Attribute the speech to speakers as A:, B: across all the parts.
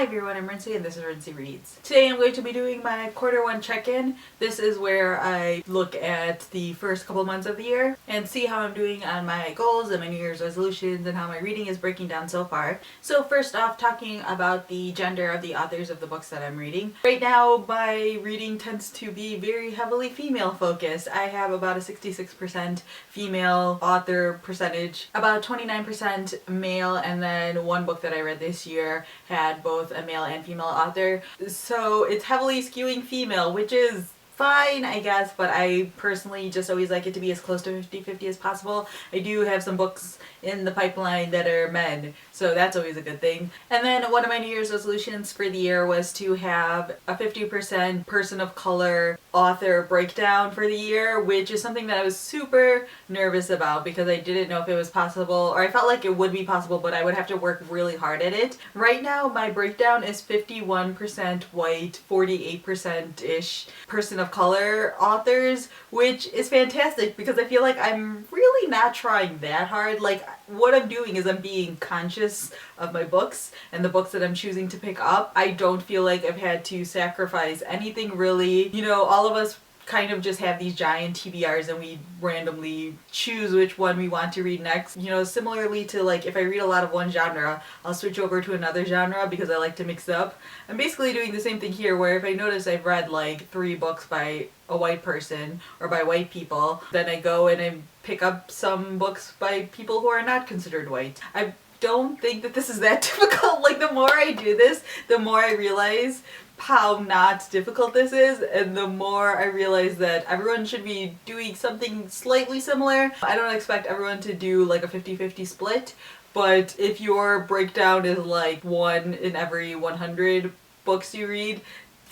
A: Hi everyone, I'm Rincey and this is Rincey Reads. Today I'm going to be doing my Q1 check-in. This is where I look at the first couple months of the year and see how I'm doing on my goals and my New Year's resolutions and how my reading is breaking down so far. So first off, talking about the gender of the authors of the books that I'm reading. Right now my reading tends to be very heavily female focused. I have about a 66% female author percentage, about 29% male, and then one book that I read this year had both a male and female author. So it's heavily skewing female, which is fine, I guess, but I personally just always like it to be as close to 50-50 as possible. I do have some books in the pipeline that are men, so that's always a good thing. And then one of my New Year's resolutions for the year was to have a 50% person of color author breakdown for the year, which is something that I was super nervous about because I didn't know if it was possible, or I felt like it would be possible, but I would have to work really hard at it. Right now my breakdown is 51% white, 48%-ish person of color authors, which is fantastic because I feel like I'm really not trying that hard. Like, what I'm doing is I'm being conscious of my books and the books that I'm choosing to pick up. I don't feel like I've had to sacrifice anything really. You know, all of us kind of just have these giant TBRs and we randomly choose which one we want to read next. You know, similarly to like if I read a lot of one genre, I'll switch over to another genre because I like to mix up. I'm basically doing the same thing here, where if I notice I've read like 3 books by a white person or by white people, then I go and I pick up some books by people who are not considered white. I don't think that this is that difficult. Like, the more I do this, the more I realize how not difficult this is, and the more I realize that everyone should be doing something slightly similar. I don't expect everyone to do like a 50-50 split, but if your breakdown is like 1 in every 100 books you read,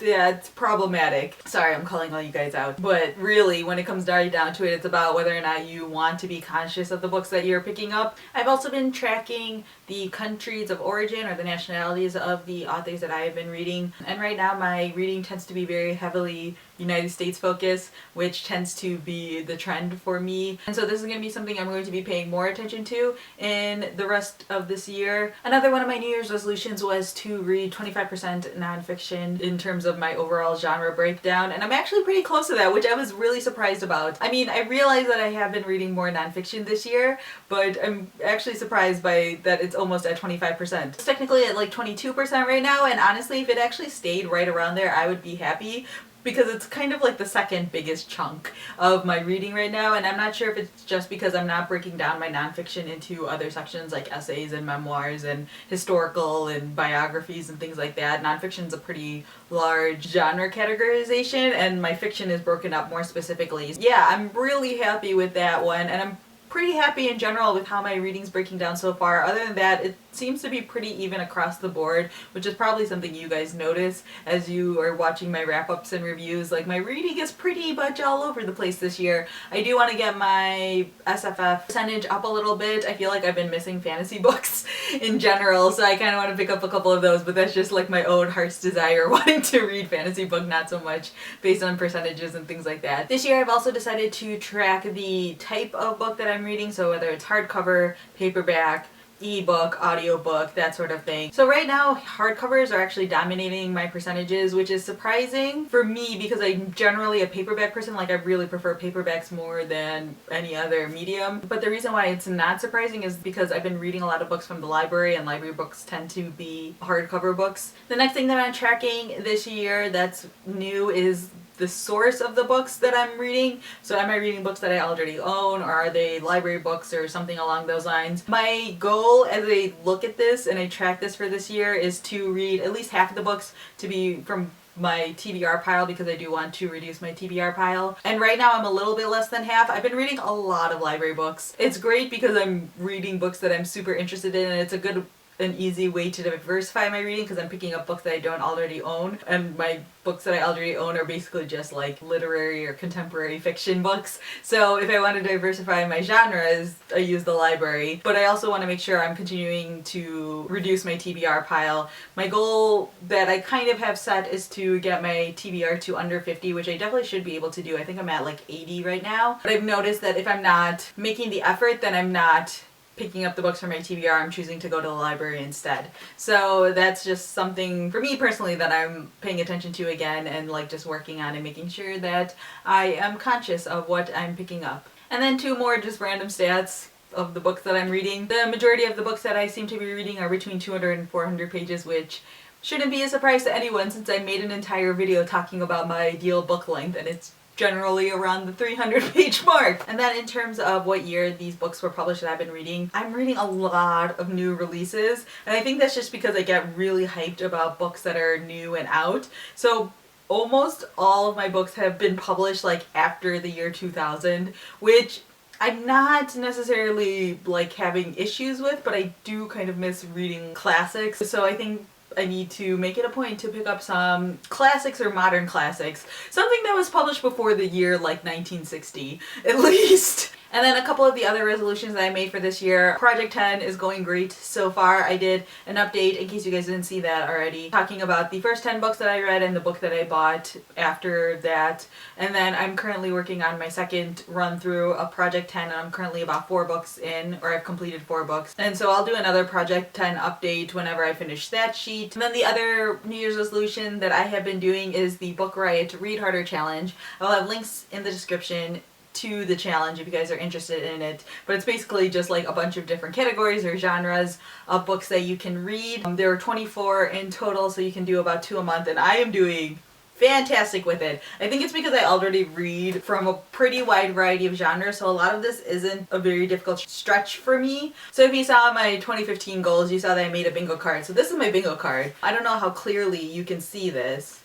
A: that's problematic. Sorry, I'm calling all you guys out. But really, when it comes down to it, it's about whether or not you want to be conscious of the books that you're picking up. I've also been tracking the countries of origin or the nationalities of the authors that I have been reading. And right now my reading tends to be very heavily United States focused, which tends to be the trend for me. And so this is going to be something I'm going to be paying more attention to in the rest of this year. Another one of my New Year's resolutions was to read 25% nonfiction in terms of my overall genre breakdown, and I'm actually pretty close to that, which I was really surprised about. I mean, I realize that I have been reading more nonfiction this year, but I'm actually surprised by that it's almost at 25%. It's technically at like 22% right now, and honestly, if it actually stayed right around there, I would be happy, because it's kind of like the second biggest chunk of my reading right now, and I'm not sure if it's just because I'm not breaking down my nonfiction into other sections like essays and memoirs and historical and biographies and things like that. Nonfiction's a pretty large genre categorization, and my fiction is broken up more specifically. Yeah, I'm really happy with that one, and I'm pretty happy in general with how my reading's breaking down so far. Other than that, it seems to be pretty even across the board, which is probably something you guys notice as you are watching my wrap-ups and reviews. Like, my reading is pretty much all over the place this year. I do want to get my SFF percentage up a little bit. I feel like I've been missing fantasy books in general, so I kind of want to pick up a couple of those, but that's just like my own heart's desire, wanting to read fantasy book, not so much based on percentages and things like that. This year I've also decided to track the type of book that I'm reading, so whether it's hardcover, paperback, ebook, audiobook, that sort of thing. So right now hardcovers are actually dominating my percentages, which is surprising for me because I'm generally a paperback person. Like, I really prefer paperbacks more than any other medium. But the reason why it's not surprising is because I've been reading a lot of books from the library, and library books tend to be hardcover books. The next thing that I'm tracking this year that's new is the source of the books that I'm reading. So am I reading books that I already own, or are they library books or something along those lines? My goal as I look at this and I track this for this year is to read at least half of the books to be from my TBR pile, because I do want to reduce my TBR pile. And right now I'm a little bit less than half. I've been reading a lot of library books. It's great because I'm reading books that I'm super interested in, and it's a good an easy way to diversify my reading because I'm picking up books that I don't already own, and my books that I already own are basically just like literary or contemporary fiction books. So if I want to diversify my genres, I use the library, but I also want to make sure I'm continuing to reduce my TBR pile. My goal that I kind of have set is to get my TBR to under 50, which I definitely should be able to do. I think I'm at like 80 right now, but I've noticed that if I'm not making the effort, then I'm not picking up the books from my TBR, I'm choosing to go to the library instead. So that's just something for me personally that I'm paying attention to again, and like just working on and making sure that I am conscious of what I'm picking up. And then two more just random stats of the books that I'm reading. The majority of the books that I seem to be reading are between 200 and 400 pages, which shouldn't be a surprise to anyone since I made an entire video talking about my ideal book length, and it's generally around the 300 page mark. And then in terms of what year these books were published that I've been reading, I'm reading a lot of new releases, and I think that's just because I get really hyped about books that are new and out. So almost all of my books have been published like after the year 2000, which I'm not necessarily like having issues with, but I do kind of miss reading classics. So I think I need to make it a point to pick up some classics or modern classics. Something that was published before the year like 1960, at least. And then a couple of the other resolutions that I made for this year. Project 10 is going great so far. I did an update, in case you guys didn't see that already, talking about the first 10 books that I read and the book that I bought after that. And then I'm currently working on my second run through of Project 10, and I'm currently about 4 books in, or I've completed 4 books. And so I'll do another Project 10 update whenever I finish that sheet. And then the other New Year's resolution that I have been doing is the Book Riot Read Harder Challenge. I'll have links in the description to the challenge if you guys are interested in it, but it's basically just like a bunch of different categories or genres of books that you can read. There are 24 in total, so you can do about 2 a month, and I am doing fantastic with it. I think it's because I already read from a pretty wide variety of genres, so a lot of this isn't a very difficult stretch for me. So if you saw my 2015 goals, you saw that I made a bingo card. So this is my bingo card. I don't know how clearly you can see this,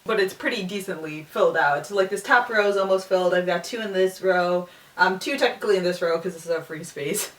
A: but it's pretty decently filled out. So like this top row is almost filled. I've got 2 in this row, 2 technically in this row because this is a free space,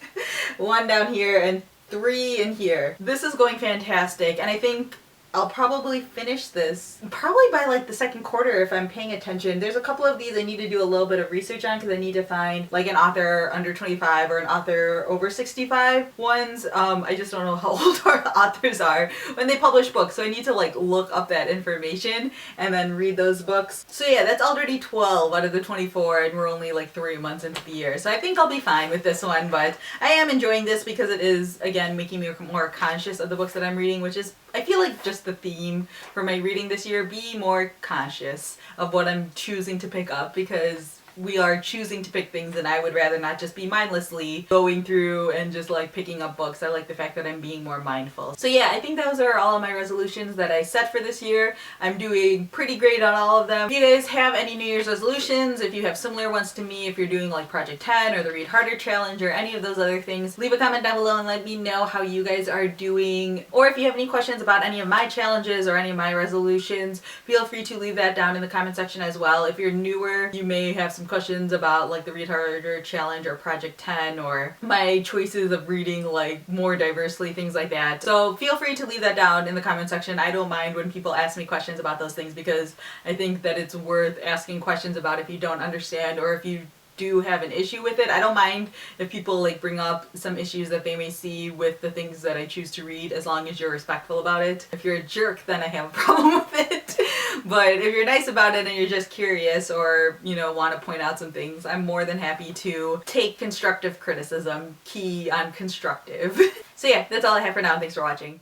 A: 1 down here, and 3 in here. This is going fantastic, and I think I'll probably finish this probably by like the second quarter if I'm paying attention. There's a couple of these I need to do a little bit of research on because I need to find like an author under 25 or an author over 65 ones. I just don't know how old our authors are when they publish books, so I need to like look up that information and then read those books. So yeah, that's already 12 out of the 24, and we're only like 3 months into the year. So I think I'll be fine with this one, but I am enjoying this because it is, again, making me more conscious of the books that I'm reading, which is, I feel like, just the theme for my reading this year. Be more conscious of what I'm choosing to pick up, because we are choosing to pick things, and I would rather not just be mindlessly going through and just like picking up books. I like the fact that I'm being more mindful. So yeah, I think those are all of my resolutions that I set for this year. I'm doing pretty great on all of them. If you guys have any New Year's resolutions, if you have similar ones to me, if you're doing like Project 10 or the Read Harder Challenge or any of those other things, leave a comment down below and let me know how you guys are doing. Or if you have any questions about any of my challenges or any of my resolutions, feel free to leave that down in the comment section as well. If you're newer, you may have some questions about like the Read Harder Challenge or Project 10 or my choices of reading like more diversely, things like that. So feel free to leave that down in the comment section. I don't mind when people ask me questions about those things, because I think that it's worth asking questions about if you don't understand or if you do have an issue with it. I don't mind if people like bring up some issues that they may see with the things that I choose to read, as long as you're respectful about it. If you're a jerk, then I have a problem with it. But if you're nice about it and you're just curious, or, you know, want to point out some things, I'm more than happy to take constructive criticism. Key on constructive. So yeah, that's all I have for now. Thanks for watching.